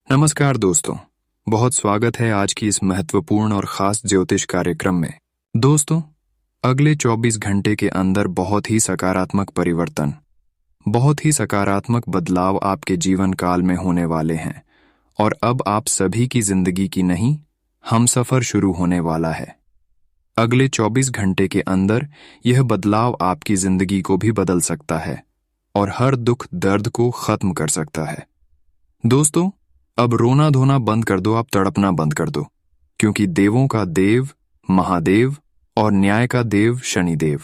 नमस्कार दोस्तों, बहुत स्वागत है आज की इस महत्वपूर्ण और खास ज्योतिष कार्यक्रम में। दोस्तों, अगले 24 घंटे के अंदर बहुत ही सकारात्मक परिवर्तन, बहुत ही सकारात्मक बदलाव आपके जीवन काल में होने वाले हैं और अब आप सभी की जिंदगी की नहीं, हमसफर शुरू होने वाला है। अगले 24 घंटे के अंदर यह बदलाव आपकी जिंदगी को भी बदल सकता है और हर दुख दर्द को खत्म कर सकता है। दोस्तों, अब रोना धोना बंद कर दो, आप तड़पना बंद कर दो, क्योंकि देवों का देव महादेव और न्याय का देव शनिदेव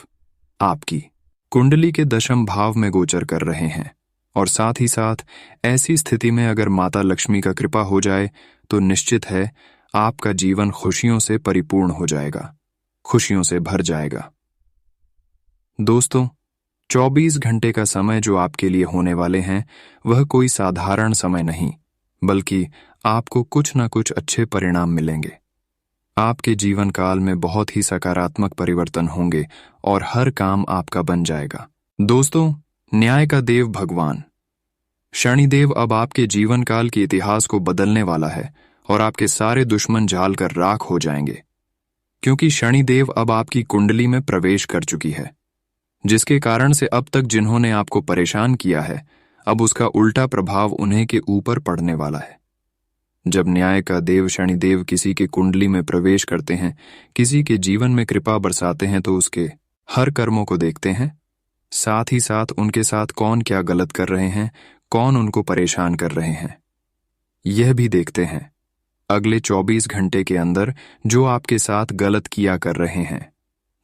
आपकी कुंडली के दशम भाव में गोचर कर रहे हैं। और साथ ही साथ ऐसी स्थिति में अगर माता लक्ष्मी का कृपा हो जाए तो निश्चित है आपका जीवन खुशियों से परिपूर्ण हो जाएगा, खुशियों से भर जाएगा। दोस्तों, 24 घंटे का समय जो आपके लिए होने वाले हैं वह कोई साधारण समय नहीं, बल्कि आपको कुछ ना कुछ अच्छे परिणाम मिलेंगे। आपके जीवन काल में बहुत ही सकारात्मक परिवर्तन होंगे और हर काम आपका बन जाएगा। दोस्तों, न्याय का देव भगवान शनिदेव अब आपके जीवन काल के इतिहास को बदलने वाला है और आपके सारे दुश्मन जाल कर राख हो जाएंगे, क्योंकि शनिदेव अब आपकी कुंडली में प्रवेश कर चुकी है, जिसके कारण से अब तक जिन्होंने आपको परेशान किया है अब उसका उल्टा प्रभाव उन्हें के ऊपर पड़ने वाला है। जब न्याय का देव शनिदेव किसी के कुंडली में प्रवेश करते हैं, किसी के जीवन में कृपा बरसाते हैं, तो उसके हर कर्मों को देखते हैं, साथ ही साथ उनके साथ कौन क्या गलत कर रहे हैं, कौन उनको परेशान कर रहे हैं, यह भी देखते हैं। अगले 24 घंटे के अंदर जो आपके साथ गलत किया कर रहे हैं,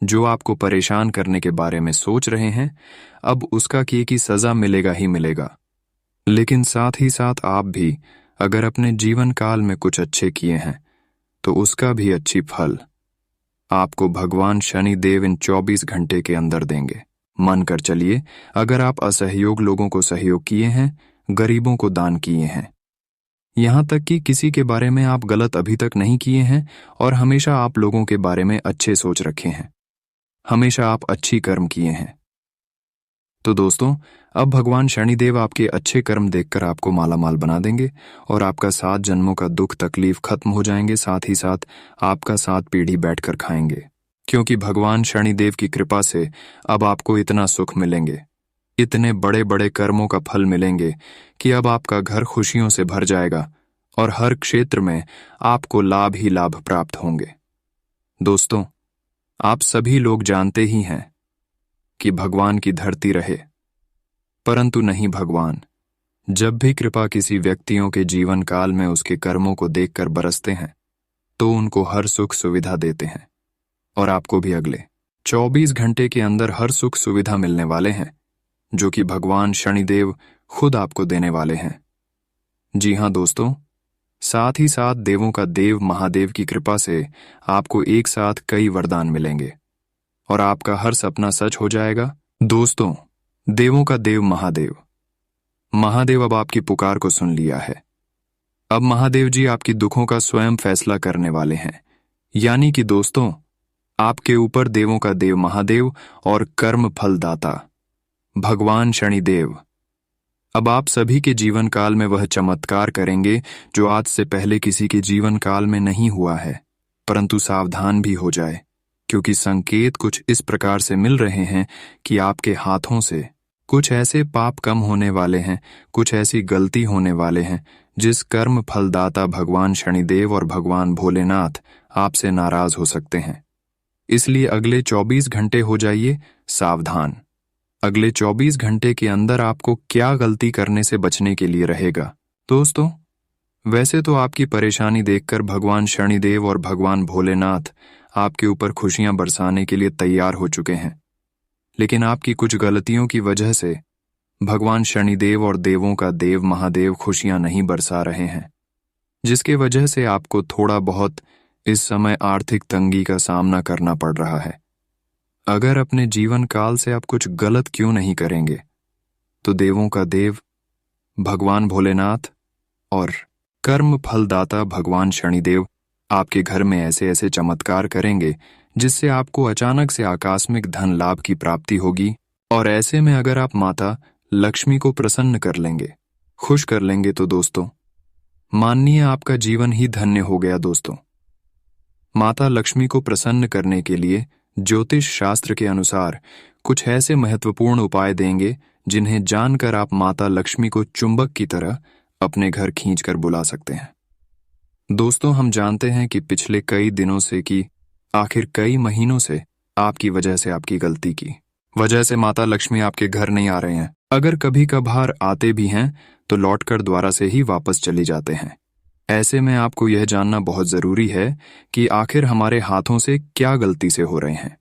जो आपको परेशान करने के बारे में सोच रहे हैं, अब उसका किए की सजा मिलेगा ही मिलेगा। लेकिन साथ ही साथ आप भी अगर अपने जीवन काल में कुछ अच्छे किए हैं तो उसका भी अच्छी फल आपको भगवान शनि देव इन 24 घंटे के अंदर देंगे। मान कर चलिए, अगर आप असहयोग लोगों को सहयोग किए हैं, गरीबों को दान किए हैं, यहां तक कि किसी के बारे में आप गलत अभी तक नहीं किए हैं और हमेशा आप लोगों के बारे में अच्छे सोच रखे हैं, हमेशा आप अच्छी कर्म किए हैं, तो दोस्तों अब भगवान शनिदेव आपके अच्छे कर्म देखकर आपको मालामाल बना देंगे और आपका 7 जन्मों का दुख तकलीफ खत्म हो जाएंगे। साथ ही साथ आपका 7 पीढ़ी बैठकर खाएंगे, क्योंकि भगवान शनिदेव की कृपा से अब आपको इतना सुख मिलेंगे, इतने बड़े बड़े कर्मों का फल मिलेंगे कि अब आपका घर खुशियों से भर जाएगा और हर क्षेत्र में आपको लाभ ही लाभ प्राप्त होंगे। दोस्तों, आप सभी लोग जानते ही हैं कि भगवान की धरती रहे, परंतु नहीं, भगवान जब भी कृपा किसी व्यक्तियों के जीवन काल में उसके कर्मों को देखकर बरसते हैं तो उनको हर सुख सुविधा देते हैं और आपको भी अगले 24 घंटे के अंदर हर सुख सुविधा मिलने वाले हैं, जो कि भगवान शनिदेव खुद आपको देने वाले हैं। जी हां दोस्तों, साथ ही साथ देवों का देव महादेव की कृपा से आपको एक साथ कई वरदान मिलेंगे और आपका हर सपना सच हो जाएगा। दोस्तों, देवों का देव महादेव अब आपकी पुकार को सुन लिया है। अब महादेव जी आपकी दुखों का स्वयं फैसला करने वाले हैं, यानी कि दोस्तों, आपके ऊपर देवों का देव महादेव और कर्म फलदाता भगवान शनिदेव अब आप सभी के जीवन काल में वह चमत्कार करेंगे जो आज से पहले किसी के जीवन काल में नहीं हुआ है। परंतु सावधान भी हो जाए, क्योंकि संकेत कुछ इस प्रकार से मिल रहे हैं कि आपके हाथों से कुछ ऐसे पाप कम होने वाले हैं, कुछ ऐसी गलती होने वाले हैं जिस कर्म फलदाता भगवान शनिदेव और भगवान भोलेनाथ आपसे नाराज हो सकते हैं। इसलिए अगले 24 घंटे हो जाइए सावधान। अगले 24 घंटे के अंदर आपको क्या गलती करने से बचने के लिए रहेगा। दोस्तों, वैसे तो आपकी परेशानी देखकर भगवान शनिदेव और भगवान भोलेनाथ आपके ऊपर खुशियां बरसाने के लिए तैयार हो चुके हैं, लेकिन आपकी कुछ गलतियों की वजह से भगवान शनिदेव और देवों का देव महादेव खुशियां नहीं बरसा रहे हैं, जिसके वजह से आपको थोड़ा बहुत इस समय आर्थिक तंगी का सामना करना पड़ रहा है। अगर अपने जीवन काल से आप कुछ गलत क्यों नहीं करेंगे, तो देवों का देव भगवान भोलेनाथ और कर्म फलदाता भगवान शनिदेव आपके घर में ऐसे ऐसे चमत्कार करेंगे जिससे आपको अचानक से आकस्मिक धन लाभ की प्राप्ति होगी। और ऐसे में अगर आप माता लक्ष्मी को प्रसन्न कर लेंगे, खुश कर लेंगे, तो दोस्तों, मानिए आपका जीवन ही धन्य हो गया। दोस्तों, माता लक्ष्मी को प्रसन्न करने के लिए ज्योतिष शास्त्र के अनुसार कुछ ऐसे महत्वपूर्ण उपाय देंगे जिन्हें जानकर आप माता लक्ष्मी को चुंबक की तरह अपने घर खींचकर बुला सकते हैं। दोस्तों, हम जानते हैं कि पिछले कई दिनों से कि आखिर कई महीनों से आपकी वजह से, आपकी गलती की वजह से माता लक्ष्मी आपके घर नहीं आ रहे हैं। अगर कभी कभार आते भी हैं तो लौटकर द्वारा से ही वापस चले जाते हैं। ऐसे में आपको यह जानना बहुत जरूरी है कि आखिर हमारे हाथों से क्या गलती से हो रहे हैं।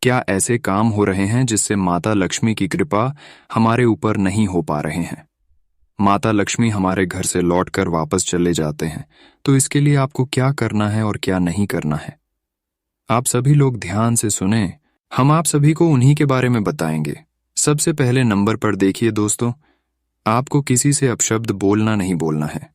क्या ऐसे काम हो रहे हैं जिससे माता लक्ष्मी की कृपा हमारे ऊपर नहीं हो पा रहे हैं। माता लक्ष्मी हमारे घर से लौटकर वापस चले जाते हैं, तो इसके लिए आपको क्या करना है और क्या नहीं करना है, आप सभी लोग ध्यान से सुने। हम आप सभी को उन्हीं के बारे में बताएंगे। सबसे पहले नंबर पर देखिए दोस्तों, आपको किसी से अपशब्द बोलना नहीं बोलना है।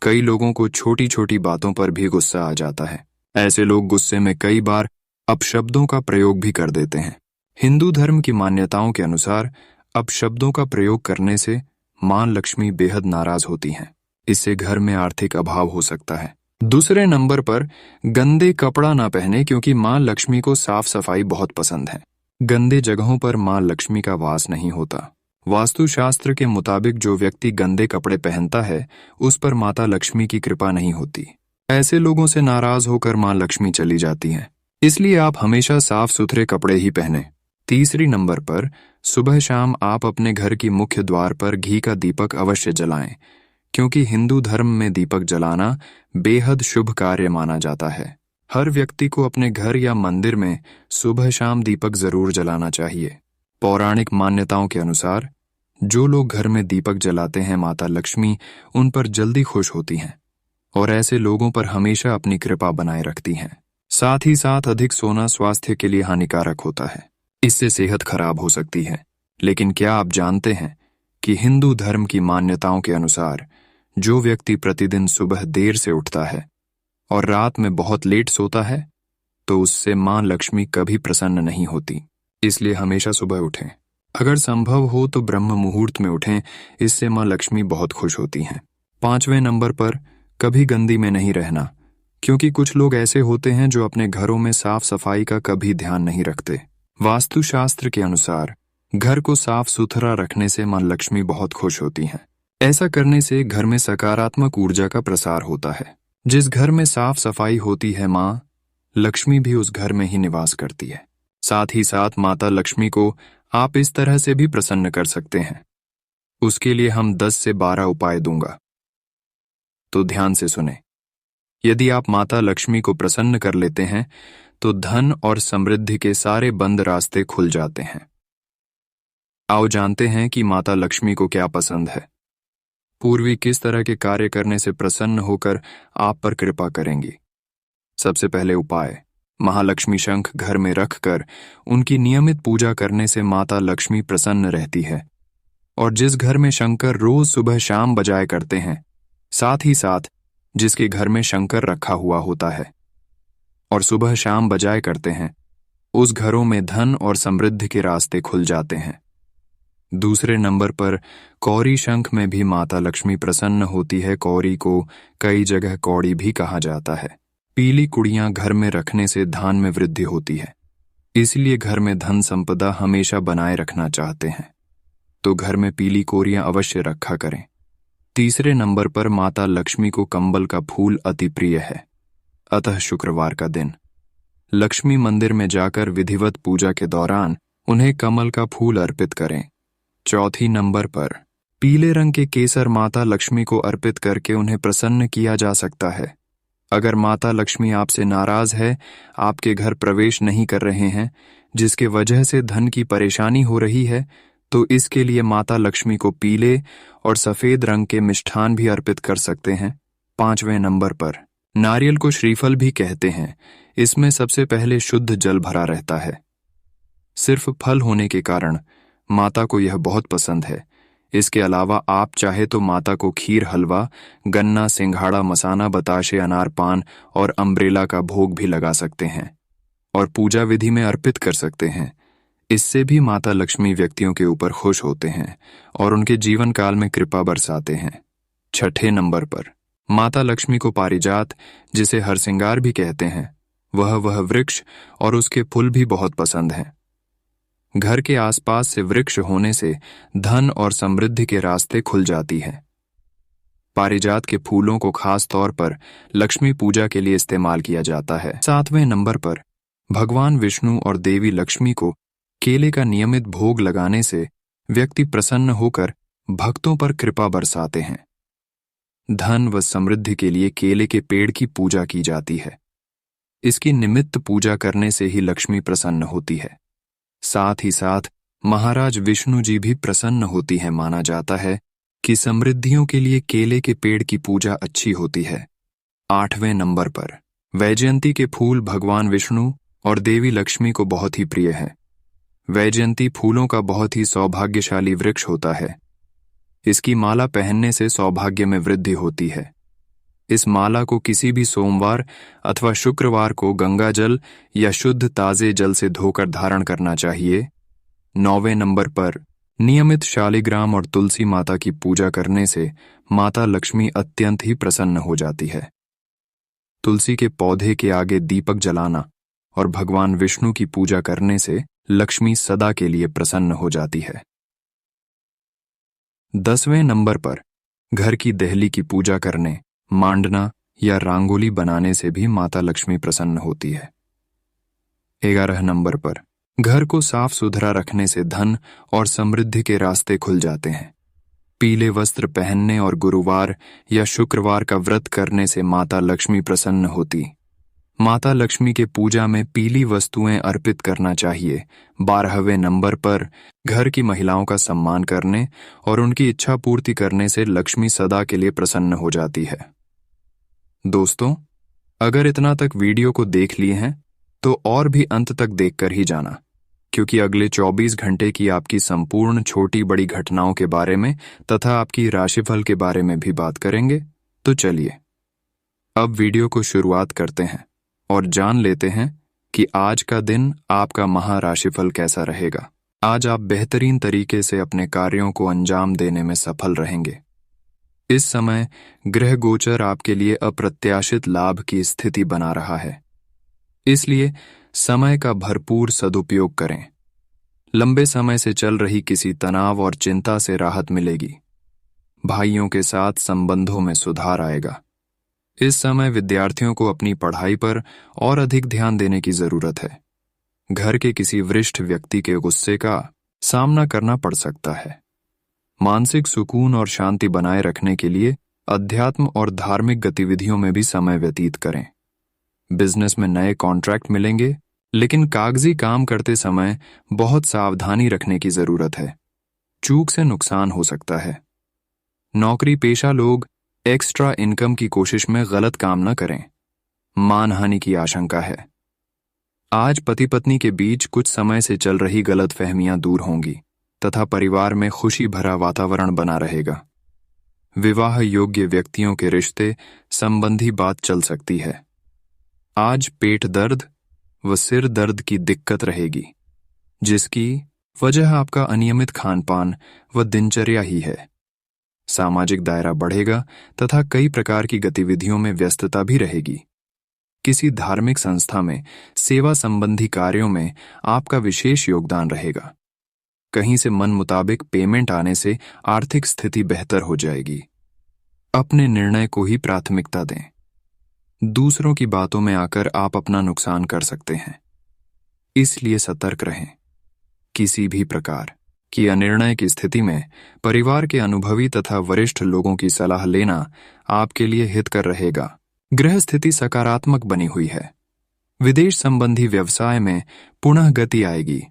कई लोगों को छोटी छोटी बातों पर भी गुस्सा आ जाता है। ऐसे लोग गुस्से में कई बार अपशब्दों का प्रयोग भी कर देते हैं। हिंदू धर्म की मान्यताओं के अनुसार अपशब्दों का प्रयोग करने से मां लक्ष्मी बेहद नाराज होती हैं। इससे घर में आर्थिक अभाव हो सकता है। दूसरे नंबर पर गंदे कपड़ा ना पहने, क्योंकि मां लक्ष्मी को साफ सफाई बहुत पसंद है। गंदे जगहों पर मां लक्ष्मी का वास नहीं होता। वास्तुशास्त्र के मुताबिक जो व्यक्ति गंदे कपड़े पहनता है उस पर माता लक्ष्मी की कृपा नहीं होती। ऐसे लोगों से नाराज होकर मां लक्ष्मी चली जाती हैं। इसलिए आप हमेशा साफ सुथरे कपड़े ही पहने। तीसरी नंबर पर सुबह शाम आप अपने घर की मुख्य द्वार पर घी का दीपक अवश्य जलाएं, क्योंकि हिंदू धर्म में दीपक जलाना बेहद शुभ कार्य माना जाता है। हर व्यक्ति को अपने घर या मंदिर में सुबह शाम दीपक जरूर जलाना चाहिए। पौराणिक मान्यताओं के अनुसार जो लोग घर में दीपक जलाते हैं, माता लक्ष्मी उन पर जल्दी खुश होती हैं और ऐसे लोगों पर हमेशा अपनी कृपा बनाए रखती हैं। साथ ही साथ अधिक सोना स्वास्थ्य के लिए हानिकारक होता है। इससे सेहत खराब हो सकती है। लेकिन क्या आप जानते हैं कि हिंदू धर्म की मान्यताओं के अनुसार जो व्यक्ति प्रतिदिन सुबह देर से उठता है और रात में बहुत लेट सोता है, तो उससे मां लक्ष्मी कभी प्रसन्न नहीं होती। इसलिए हमेशा सुबह उठें। अगर संभव हो तो ब्रह्म मुहूर्त में उठें, इससे मां लक्ष्मी बहुत खुश होती हैं। 5वें नंबर पर कभी गंदी में नहीं रहना, क्योंकि कुछ लोग ऐसे होते हैं जो अपने घरों में साफ सफाई का कभी ध्यान नहीं रखते। वास्तुशास्त्र के अनुसार घर को साफ सुथरा रखने से मां लक्ष्मी बहुत खुश होती हैं। ऐसा करने से घर में सकारात्मक ऊर्जा का प्रसार होता है। जिस घर में साफ सफाई होती है, मां लक्ष्मी भी उस घर में ही निवास करती है। साथ ही साथ माता लक्ष्मी को आप इस तरह से भी प्रसन्न कर सकते हैं। उसके लिए हम 10 से 12 उपाय दूंगा, तो ध्यान से सुने। यदि आप माता लक्ष्मी को प्रसन्न कर लेते हैं तो धन और समृद्धि के सारे बंद रास्ते खुल जाते हैं। आओ जानते हैं कि माता लक्ष्मी को क्या पसंद है। पूर्वी किस तरह के कार्य करने से प्रसन्न होकर आप पर कृपा करेंगी। सबसे पहले उपाय, महालक्ष्मी शंख घर में रखकर उनकी नियमित पूजा करने से माता लक्ष्मी प्रसन्न रहती है। और जिस घर में शंकर रोज सुबह शाम बजाया करते हैं, साथ ही साथ जिसके घर में शंकर रखा हुआ होता है और सुबह शाम बजाया करते हैं, उस घरों में धन और समृद्धि के रास्ते खुल जाते हैं। दूसरे नंबर पर कौड़ी शंख में भी माता लक्ष्मी प्रसन्न होती है। कौड़ी को कई जगह कौड़ी भी कहा जाता है। पीली कुड़ियां घर में रखने से धान में वृद्धि होती है, इसलिए घर में धन संपदा हमेशा बनाए रखना चाहते हैं तो घर में पीली कोरियां अवश्य रखा करें। तीसरे नंबर पर माता लक्ष्मी को कंबल का फूल अति प्रिय है, अतः शुक्रवार का दिन लक्ष्मी मंदिर में जाकर विधिवत पूजा के दौरान उन्हें कमल का फूल अर्पित करें। चौथी नंबर पर पीले रंग के केसर माता लक्ष्मी को अर्पित करके उन्हें प्रसन्न किया जा सकता है। अगर माता लक्ष्मी आपसे नाराज है, आपके घर प्रवेश नहीं कर रहे हैं, जिसके वजह से धन की परेशानी हो रही है, तो इसके लिए माता लक्ष्मी को पीले और सफेद रंग के मिष्ठान भी अर्पित कर सकते हैं। 5वें नंबर पर नारियल को श्रीफल भी कहते हैं। इसमें सबसे पहले शुद्ध जल भरा रहता है। सिर्फ फल होने के कारण माता को यह बहुत पसंद है। इसके अलावा आप चाहे तो माता को खीर, हलवा, गन्ना, सिंघाड़ा, मसाना, बताशे, अनार, पान और अम्ब्रेला का भोग भी लगा सकते हैं और पूजा विधि में अर्पित कर सकते हैं। इससे भी माता लक्ष्मी व्यक्तियों के ऊपर खुश होते हैं और उनके जीवन काल में कृपा बरसाते हैं। 6ठे नंबर पर माता लक्ष्मी को पारिजात, जिसे हरसिंगार भी कहते हैं, वह वृक्ष और उसके फूल भी बहुत पसंद हैं। घर के आसपास से वृक्ष होने से धन और समृद्धि के रास्ते खुल जाती हैं। पारिजात के फूलों को खास तौर पर लक्ष्मी पूजा के लिए इस्तेमाल किया जाता है। 7वें नंबर पर भगवान विष्णु और देवी लक्ष्मी को केले का नियमित भोग लगाने से व्यक्ति प्रसन्न होकर भक्तों पर कृपा बरसाते हैं। धन व समृद्धि के लिए केले के पेड़ की पूजा की जाती है। इसकी निमित्त पूजा करने से ही लक्ष्मी प्रसन्न होती है। साथ ही साथ महाराज विष्णु जी भी प्रसन्न होती है। माना जाता है कि समृद्धियों के लिए केले के पेड़ की पूजा अच्छी होती है। 8वें नंबर पर वैजयंती के फूल भगवान विष्णु और देवी लक्ष्मी को बहुत ही प्रिय है। वैजयंती फूलों का बहुत ही सौभाग्यशाली वृक्ष होता है। इसकी माला पहनने से सौभाग्य में वृद्धि होती है। इस माला को किसी भी सोमवार अथवा शुक्रवार को गंगा जल या शुद्ध ताजे जल से धोकर धारण करना चाहिए। 9वें नंबर पर नियमित शालिग्राम और तुलसी माता की पूजा करने से माता लक्ष्मी अत्यंत ही प्रसन्न हो जाती है। तुलसी के पौधे के आगे दीपक जलाना और भगवान विष्णु की पूजा करने से लक्ष्मी सदा के लिए प्रसन्न हो जाती है। 10वें नंबर पर घर की देहली की पूजा करने, मांडना या रंगोली बनाने से भी माता लक्ष्मी प्रसन्न होती है। 11 नंबर पर घर को साफ सुथरा रखने से धन और समृद्धि के रास्ते खुल जाते हैं। पीले वस्त्र पहनने और गुरुवार या शुक्रवार का व्रत करने से माता लक्ष्मी प्रसन्न होती। माता लक्ष्मी के पूजा में पीली वस्तुएं अर्पित करना चाहिए। 12वें नंबर पर घर की महिलाओं का सम्मान करने और उनकी इच्छा पूर्ति करने से लक्ष्मी सदा के लिए प्रसन्न हो जाती है। दोस्तों, अगर इतना तक वीडियो को देख लिए हैं तो और भी अंत तक देखकर ही जाना, क्योंकि अगले 24 घंटे की आपकी संपूर्ण छोटी बड़ी घटनाओं के बारे में तथा आपकी राशिफल के बारे में भी बात करेंगे। तो चलिए अब वीडियो को शुरुआत करते हैं और जान लेते हैं कि आज का दिन आपका महाराशिफल कैसा रहेगा। आज आप बेहतरीन तरीके से अपने कार्यों को अंजाम देने में सफल रहेंगे। इस समय ग्रह गोचर आपके लिए अप्रत्याशित लाभ की स्थिति बना रहा है, इसलिए समय का भरपूर सदुपयोग करें। लंबे समय से चल रही किसी तनाव और चिंता से राहत मिलेगी। भाइयों के साथ संबंधों में सुधार आएगा। इस समय विद्यार्थियों को अपनी पढ़ाई पर और अधिक ध्यान देने की जरूरत है। घर के किसी वरिष्ठ व्यक्ति के गुस्से का सामना करना पड़ सकता है। मानसिक सुकून और शांति बनाए रखने के लिए अध्यात्म और धार्मिक गतिविधियों में भी समय व्यतीत करें। बिजनेस में नए कॉन्ट्रैक्ट मिलेंगे, लेकिन कागजी काम करते समय बहुत सावधानी रखने की जरूरत है। चूक से नुकसान हो सकता है। नौकरी पेशा लोग एक्स्ट्रा इनकम की कोशिश में गलत काम न करें। मानहानि की आशंका है। आज पति पत्नी के बीच कुछ समय से चल रही गलतफहमियां दूर होंगी तथा परिवार में खुशी भरा वातावरण बना रहेगा। विवाह योग्य व्यक्तियों के रिश्ते संबंधी बात चल सकती है। आज पेट दर्द व सिर दर्द की दिक्कत रहेगी, जिसकी वजह आपका अनियमित खानपान व दिनचर्या ही है। सामाजिक दायरा बढ़ेगा तथा कई प्रकार की गतिविधियों में व्यस्तता भी रहेगी। किसी धार्मिक संस्था में सेवा संबंधी कार्यों में आपका विशेष योगदान रहेगा। कहीं से मन मुताबिक पेमेंट आने से आर्थिक स्थिति बेहतर हो जाएगी। अपने निर्णय को ही प्राथमिकता दें। दूसरों की बातों में आकर आप अपना नुकसान कर सकते हैं, इसलिए सतर्क रहें। किसी भी प्रकार की अनिर्णय की स्थिति में परिवार के अनुभवी तथा वरिष्ठ लोगों की सलाह लेना आपके लिए हितकर रहेगा। ग्रह स्थिति सकारात्मक बनी हुई है। विदेश संबंधी व्यवसाय में पुनः गति आएगी।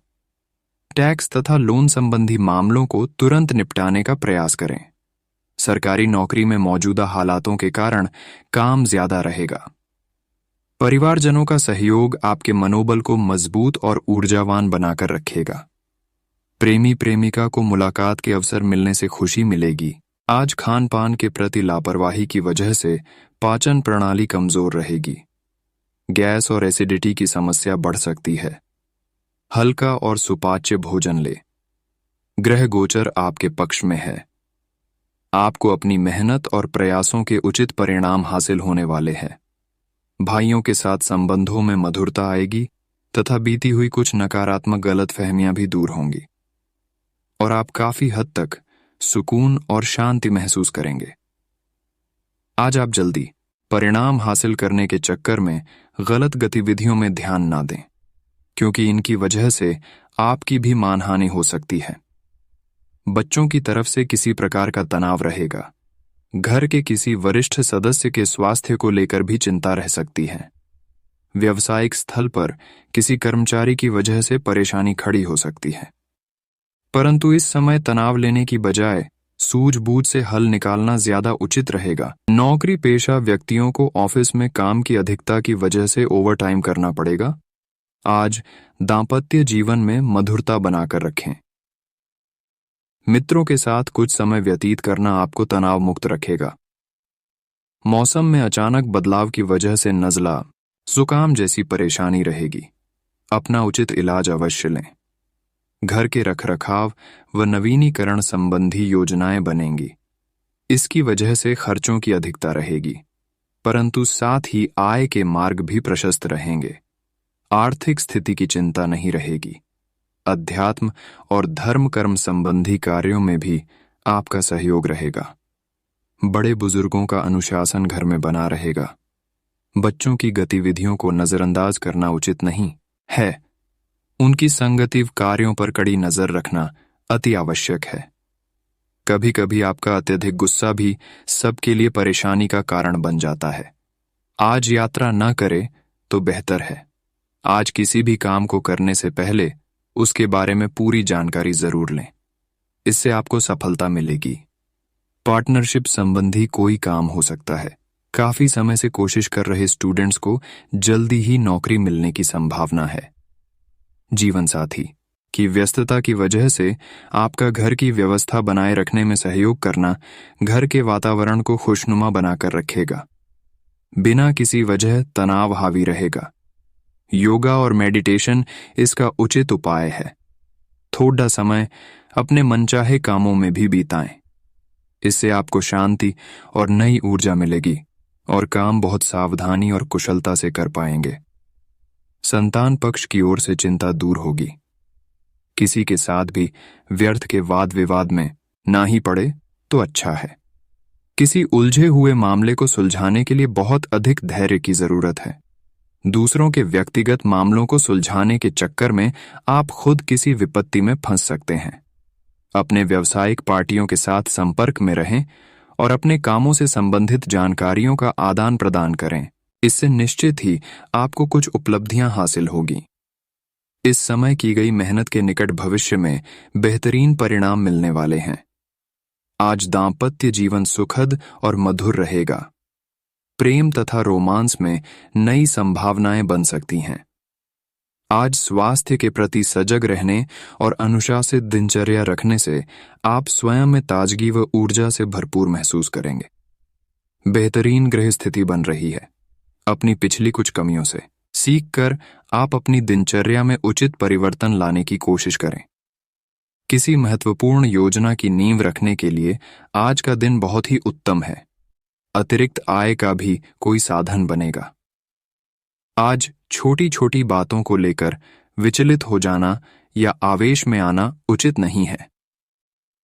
टैक्स तथा लोन संबंधी मामलों को तुरंत निपटाने का प्रयास करें। सरकारी नौकरी में मौजूदा हालातों के कारण काम ज्यादा रहेगा। परिवारजनों का सहयोग आपके मनोबल को मजबूत और ऊर्जावान बनाकर रखेगा। प्रेमी प्रेमिका को मुलाकात के अवसर मिलने से खुशी मिलेगी। आज खान पान के प्रति लापरवाही की वजह से पाचन प्रणाली कमजोर रहेगी। गैस और एसिडिटी की समस्या बढ़ सकती है। हल्का और सुपाच्य भोजन ले। ग्रह गोचर आपके पक्ष में है। आपको अपनी मेहनत और प्रयासों के उचित परिणाम हासिल होने वाले हैं। भाइयों के साथ संबंधों में मधुरता आएगी तथा बीती हुई कुछ नकारात्मक गलतफहमियां भी दूर होंगी और आप काफी हद तक सुकून और शांति महसूस करेंगे। आज आप जल्दी परिणाम हासिल करने के चक्कर में गलत गतिविधियों में ध्यान ना दें, क्योंकि इनकी वजह से आपकी भी मानहानि हो सकती है। बच्चों की तरफ से किसी प्रकार का तनाव रहेगा। घर के किसी वरिष्ठ सदस्य के स्वास्थ्य को लेकर भी चिंता रह सकती है। व्यावसायिक स्थल पर किसी कर्मचारी की वजह से परेशानी खड़ी हो सकती है। परंतु इस समय तनाव लेने की बजाय सूझबूझ से हल निकालना ज्यादा उचित रहेगा। नौकरी पेशा व्यक्तियों को ऑफिस में काम की अधिकता की वजह से ओवरटाइम करना पड़ेगा। आज दांपत्य जीवन में मधुरता बनाकर रखें। मित्रों के साथ कुछ समय व्यतीत करना आपको तनाव मुक्त रखेगा। मौसम में अचानक बदलाव की वजह से नज़ला, जुकाम जैसी परेशानी रहेगी। अपना उचित इलाज अवश्य लें। घर के रखरखाव व नवीनीकरण संबंधी योजनाएं बनेंगी। इसकी वजह से खर्चों की अधिकता रहेगी, परंतु साथ ही आय के मार्ग भी प्रशस्त रहेंगे। आर्थिक स्थिति की चिंता नहीं रहेगी। अध्यात्म और धर्म कर्म संबंधी कार्यों में भी आपका सहयोग रहेगा। बड़े बुजुर्गों का अनुशासन घर में बना रहेगा। बच्चों की गतिविधियों को नजरअंदाज करना उचित नहीं है। उनकी संगति कार्यों पर कड़ी नजर रखना अति आवश्यक है। कभी कभी आपका अत्यधिक गुस्सा भी सबके लिए परेशानी का कारण बन जाता है। आज यात्रा न करें तो बेहतर है। आज किसी भी काम को करने से पहले उसके बारे में पूरी जानकारी जरूर लें। इससे आपको सफलता मिलेगी। पार्टनरशिप संबंधी कोई काम हो सकता है। काफी समय से कोशिश कर रहे स्टूडेंट्स को जल्दी ही नौकरी मिलने की संभावना है। जीवन साथी की व्यस्तता की वजह से आपका घर की व्यवस्था बनाए रखने में सहयोग करना घर के वातावरण को खुशनुमा बनाकर रखेगा। बिना किसी वजह तनाव हावी रहेगा। योगा और मेडिटेशन इसका उचित उपाय है। थोड़ा समय अपने मनचाहे कामों में भी बिताएं। इससे आपको शांति और नई ऊर्जा मिलेगी और काम बहुत सावधानी और कुशलता से कर पाएंगे। संतान पक्ष की ओर से चिंता दूर होगी। किसी के साथ भी व्यर्थ के वाद विवाद में ना ही पड़े तो अच्छा है। किसी उलझे हुए मामले को सुलझाने के लिए बहुत अधिक धैर्य की जरूरत है। दूसरों के व्यक्तिगत मामलों को सुलझाने के चक्कर में आप खुद किसी विपत्ति में फंस सकते हैं। अपने व्यावसायिक पार्टियों के साथ संपर्क में रहें और अपने कामों से संबंधित जानकारियों का आदान प्रदान करें। इससे निश्चित ही आपको कुछ उपलब्धियां हासिल होगी। इस समय की गई मेहनत के निकट भविष्य में बेहतरीन परिणाम मिलने वाले हैं। आज दांपत्य जीवन सुखद और मधुर रहेगा। प्रेम तथा रोमांस में नई संभावनाएं बन सकती हैं। आज स्वास्थ्य के प्रति सजग रहने और अनुशासित दिनचर्या रखने से आप स्वयं में ताजगी व ऊर्जा से भरपूर महसूस करेंगे। बेहतरीन गृह स्थिति बन रही है। अपनी पिछली कुछ कमियों से सीखकर आप अपनी दिनचर्या में उचित परिवर्तन लाने की कोशिश करें। किसी महत्वपूर्ण योजना की नींव रखने के लिए आज का दिन बहुत ही उत्तम है। अतिरिक्त आय का भी कोई साधन बनेगा। आज छोटी छोटी बातों को लेकर विचलित हो जाना या आवेश में आना उचित नहीं है।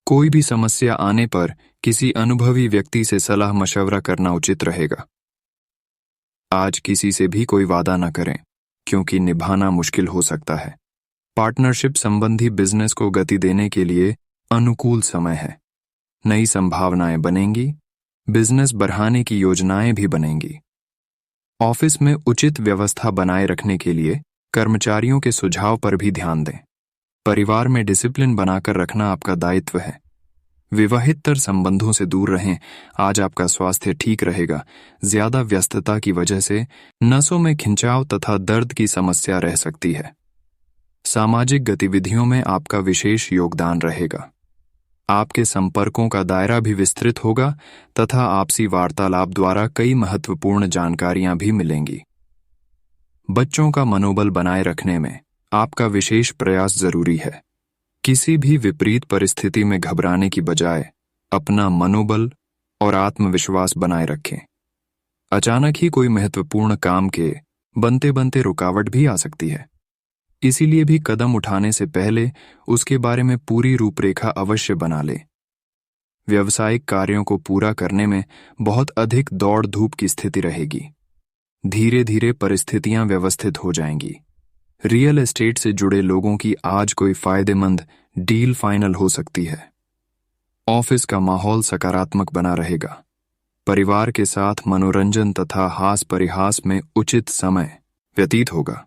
कोई भी समस्या आने पर किसी अनुभवी व्यक्ति से सलाह मशवरा करना उचित रहेगा। आज किसी से भी कोई वादा न करें, क्योंकि निभाना मुश्किल हो सकता है। पार्टनरशिप संबंधी बिजनेस को गति देने के लिए अनुकूल समय है। नई संभावनाएं बनेंगी। बिजनेस बढ़ाने की योजनाएं भी बनेंगी। ऑफिस में उचित व्यवस्था बनाए रखने के लिए कर्मचारियों के सुझाव पर भी ध्यान दें। परिवार में डिसिप्लिन बनाकर रखना आपका दायित्व है। विवाहितर संबंधों से दूर रहें। आज आपका स्वास्थ्य ठीक रहेगा। ज्यादा व्यस्तता की वजह से नसों में खिंचाव तथा दर्द की समस्या रह सकती है। सामाजिक गतिविधियों में आपका विशेष योगदान रहेगा। आपके संपर्कों का दायरा भी विस्तृत होगा तथा आपसी वार्तालाप द्वारा कई महत्वपूर्ण जानकारियां भी मिलेंगी। बच्चों का मनोबल बनाए रखने में आपका विशेष प्रयास जरूरी है। किसी भी विपरीत परिस्थिति में घबराने की बजाय अपना मनोबल और आत्मविश्वास बनाए रखें। अचानक ही कोई महत्वपूर्ण काम के बनते बनते रुकावट भी आ सकती है। इसीलिए भी कदम उठाने से पहले उसके बारे में पूरी रूपरेखा अवश्य बना लें। व्यावसायिक कार्यों को पूरा करने में बहुत अधिक दौड़ धूप की स्थिति रहेगी। धीरे धीरे परिस्थितियां व्यवस्थित हो जाएंगी। रियल एस्टेट से जुड़े लोगों की आज कोई फायदेमंद डील फाइनल हो सकती है। ऑफिस का माहौल सकारात्मक बना रहेगा। परिवार के साथ मनोरंजन तथा हास परिहास में उचित समय व्यतीत होगा।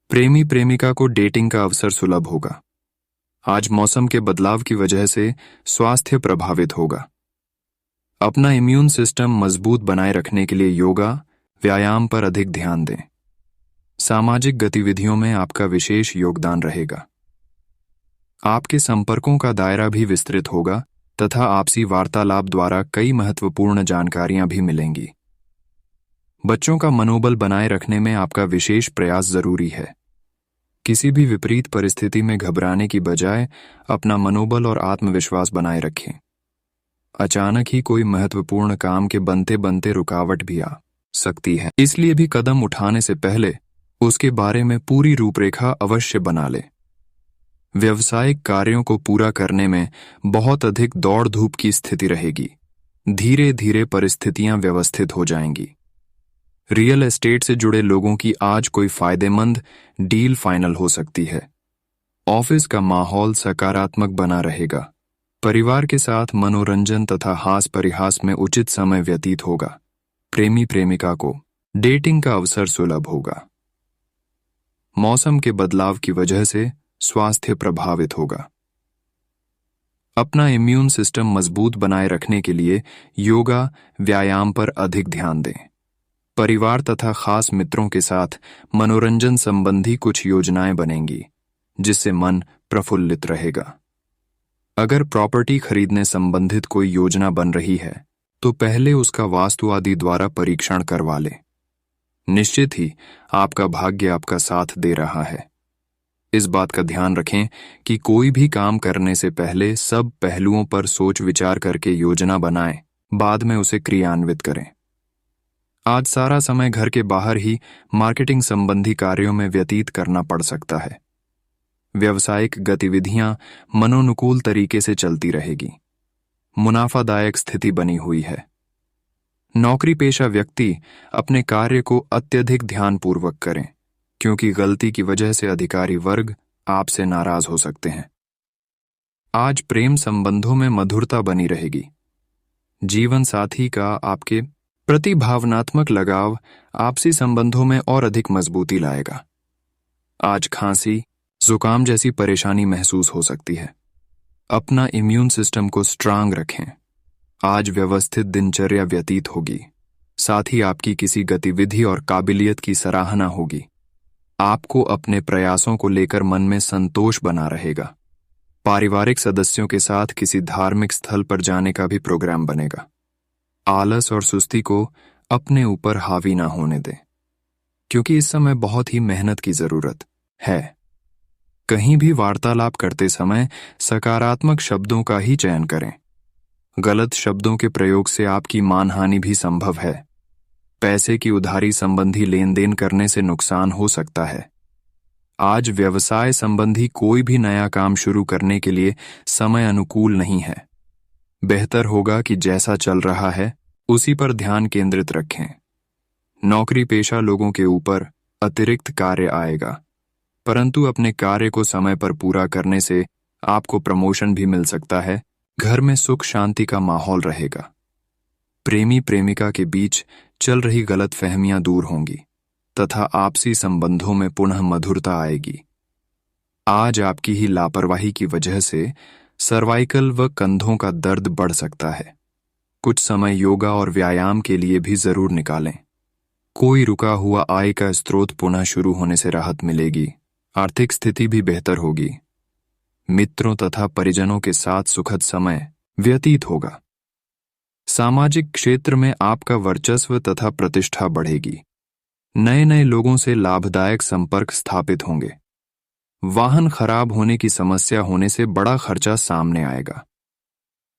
प्रेमी प्रेमिका को डेटिंग का अवसर सुलभ होगा। आज मौसम के बदलाव की वजह से स्वास्थ्य प्रभावित होगा। अपना इम्यून सिस्टम मजबूत बनाए रखने के लिए योगा, व्यायाम पर अधिक ध्यान दें। सामाजिक गतिविधियों में आपका विशेष योगदान रहेगा। आपके संपर्कों का दायरा भी विस्तृत होगा तथा आपसी वार्तालाप द्वारा कई महत्वपूर्ण जानकारियां भी मिलेंगी। बच्चों का मनोबल बनाए रखने में आपका विशेष प्रयास जरूरी है। किसी भी विपरीत परिस्थिति में घबराने की बजाय अपना मनोबल और आत्मविश्वास बनाए रखें। अचानक ही कोई महत्वपूर्ण काम के बनते बनते रुकावट भी आ सकती है। इसलिए भी कदम उठाने से पहले उसके बारे में पूरी रूपरेखा अवश्य बना लें। व्यावसायिक कार्यों को पूरा करने में बहुत अधिक दौड़ धूप की स्थिति रहेगी। धीरे धीरे परिस्थितियां व्यवस्थित हो जाएंगी। रियल एस्टेट से जुड़े लोगों की आज कोई फायदेमंद डील फाइनल हो सकती है। ऑफिस का माहौल सकारात्मक बना रहेगा। परिवार के साथ मनोरंजन तथा हास परिहास में उचित समय व्यतीत होगा। प्रेमी प्रेमिका को डेटिंग का अवसर सुलभ होगा। मौसम के बदलाव की वजह से स्वास्थ्य प्रभावित होगा। अपना इम्यून सिस्टम मजबूत बनाए रखने के लिए योगा, व्यायाम पर अधिक ध्यान दें। परिवार तथा खास मित्रों के साथ मनोरंजन संबंधी कुछ योजनाएं बनेंगी, जिससे मन प्रफुल्लित रहेगा। अगर प्रॉपर्टी खरीदने संबंधित कोई योजना बन रही है, तो पहले उसका वास्तु आदि द्वारा परीक्षण करवा लें। निश्चित ही आपका भाग्य आपका साथ दे रहा है। इस बात का ध्यान रखें कि कोई भी काम करने से पहले सब पहलुओं पर सोच विचार करके योजना बनाएं, बाद में उसे क्रियान्वित करें। आज सारा समय घर के बाहर ही मार्केटिंग संबंधी कार्यों में व्यतीत करना पड़ सकता है। व्यावसायिक गतिविधियां मनोनुकूल तरीके से चलती रहेगी। मुनाफादायक स्थिति बनी हुई है। नौकरी पेशा व्यक्ति अपने कार्य को अत्यधिक ध्यानपूर्वक करें, क्योंकि गलती की वजह से अधिकारी वर्ग आपसे नाराज हो सकते हैं। आज प्रेम संबंधों में मधुरता बनी रहेगी। जीवन साथी का आपके प्रति भावनात्मक लगाव आपसी संबंधों में और अधिक मजबूती लाएगा। आज खांसी, जुकाम जैसी परेशानी महसूस हो सकती है। अपना इम्यून सिस्टम को स्ट्रांग रखें। आज व्यवस्थित दिनचर्या व्यतीत होगी। साथ ही आपकी किसी गतिविधि और काबिलियत की सराहना होगी। आपको अपने प्रयासों को लेकर मन में संतोष बना रहेगा। पारिवारिक सदस्यों के साथ किसी धार्मिक स्थल पर जाने का भी प्रोग्राम बनेगा। आलस और सुस्ती को अपने ऊपर हावी ना होने दें, क्योंकि इस समय बहुत ही मेहनत की जरूरत है। कहीं भी वार्तालाप करते समय सकारात्मक शब्दों का ही चयन करें। गलत शब्दों के प्रयोग से आपकी मानहानि भी संभव है। पैसे की उधारी संबंधी लेन देन करने से नुकसान हो सकता है। आज व्यवसाय संबंधी कोई भी नया काम शुरू करने के लिए समय अनुकूल नहीं है। बेहतर होगा कि जैसा चल रहा है उसी पर ध्यान केंद्रित रखें। नौकरी पेशा लोगों के ऊपर अतिरिक्त कार्य आएगा, परंतु अपने कार्य को समय पर पूरा करने से आपको प्रमोशन भी मिल सकता है। घर में सुख शांति का माहौल रहेगा। प्रेमी प्रेमिका के बीच चल रही गलतफहमियां दूर होंगी तथा आपसी संबंधों में पुनः मधुरता आएगी। आज आपकी ही लापरवाही की वजह से सर्वाइकल व कंधों का दर्द बढ़ सकता है। कुछ समय योगा और व्यायाम के लिए भी जरूर निकालें। कोई रुका हुआ आय का स्रोत पुनः शुरू होने से राहत मिलेगी। आर्थिक स्थिति भी बेहतर होगी। मित्रों तथा परिजनों के साथ सुखद समय व्यतीत होगा। सामाजिक क्षेत्र में आपका वर्चस्व तथा प्रतिष्ठा बढ़ेगी। नए नए लोगों से लाभदायक संपर्क स्थापित होंगे। वाहन खराब होने की समस्या होने से बड़ा खर्चा सामने आएगा।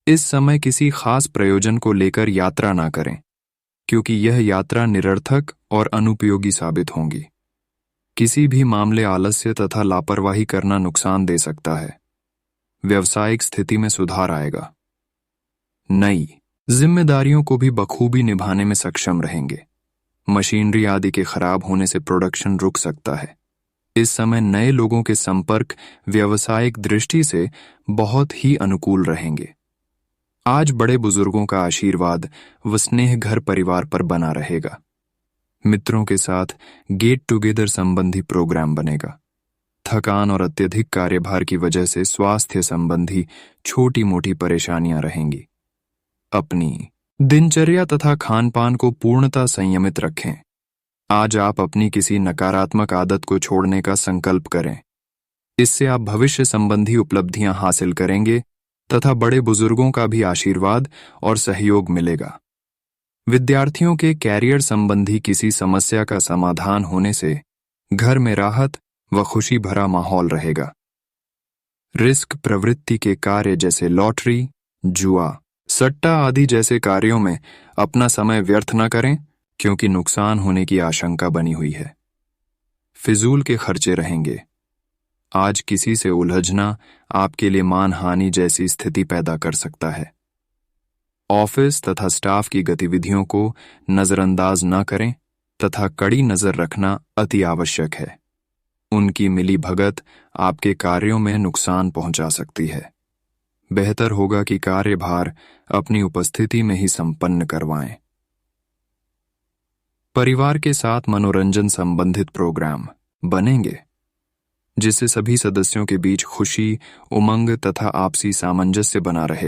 इस समय किसी खास प्रयोजन को लेकर यात्रा ना करें, क्योंकि यह यात्रा निरर्थक और अनुपयोगी साबित होंगी। किसी भी मामले आलस्य तथा लापरवाही करना नुकसान दे सकता है। व्यवसायिक स्थिति में सुधार आएगा। नई जिम्मेदारियों को भी बखूबी निभाने में सक्षम रहेंगे। मशीनरी आदि के खराब होने से प्रोडक्शन रुक सकता है। इस समय नए लोगों के संपर्क व्यावसायिक दृष्टि से बहुत ही अनुकूल रहेंगे। आज बड़े बुजुर्गों का आशीर्वाद व स्नेह घर परिवार पर बना रहेगा। मित्रों के साथ गेट टुगेदर संबंधी प्रोग्राम बनेगा। थकान और अत्यधिक कार्यभार की वजह से स्वास्थ्य संबंधी छोटी मोटी परेशानियां रहेंगी। अपनी दिनचर्या तथा खानपान को पूर्णतः संयमित रखें। आज आप अपनी किसी नकारात्मक आदत को छोड़ने का संकल्प करें। इससे आप भविष्य संबंधी उपलब्धियां हासिल करेंगे तथा बड़े बुजुर्गों का भी आशीर्वाद और सहयोग मिलेगा। विद्यार्थियों के कैरियर संबंधी किसी समस्या का समाधान होने से घर में राहत व खुशी भरा माहौल रहेगा। रिस्क प्रवृत्ति के कार्य जैसे लॉटरी, जुआ, सट्टा आदि जैसे कार्यों में अपना समय व्यर्थ न करें, क्योंकि नुकसान होने की आशंका बनी हुई है। फिजूल के खर्चे रहेंगे। आज किसी से उलझना आपके लिए मानहानि जैसी स्थिति पैदा कर सकता है। ऑफिस तथा स्टाफ की गतिविधियों को नजरअंदाज न करें तथा कड़ी नजर रखना अति आवश्यक है। उनकी मिली भगत आपके कार्यों में नुकसान पहुंचा सकती है। बेहतर होगा कि कार्यभार अपनी उपस्थिति में ही संपन्न करवाएं। परिवार के साथ मनोरंजन संबंधित प्रोग्राम बनेंगे, जिससे सभी सदस्यों के बीच खुशी, उमंग तथा आपसी सामंजस्य बना रहे।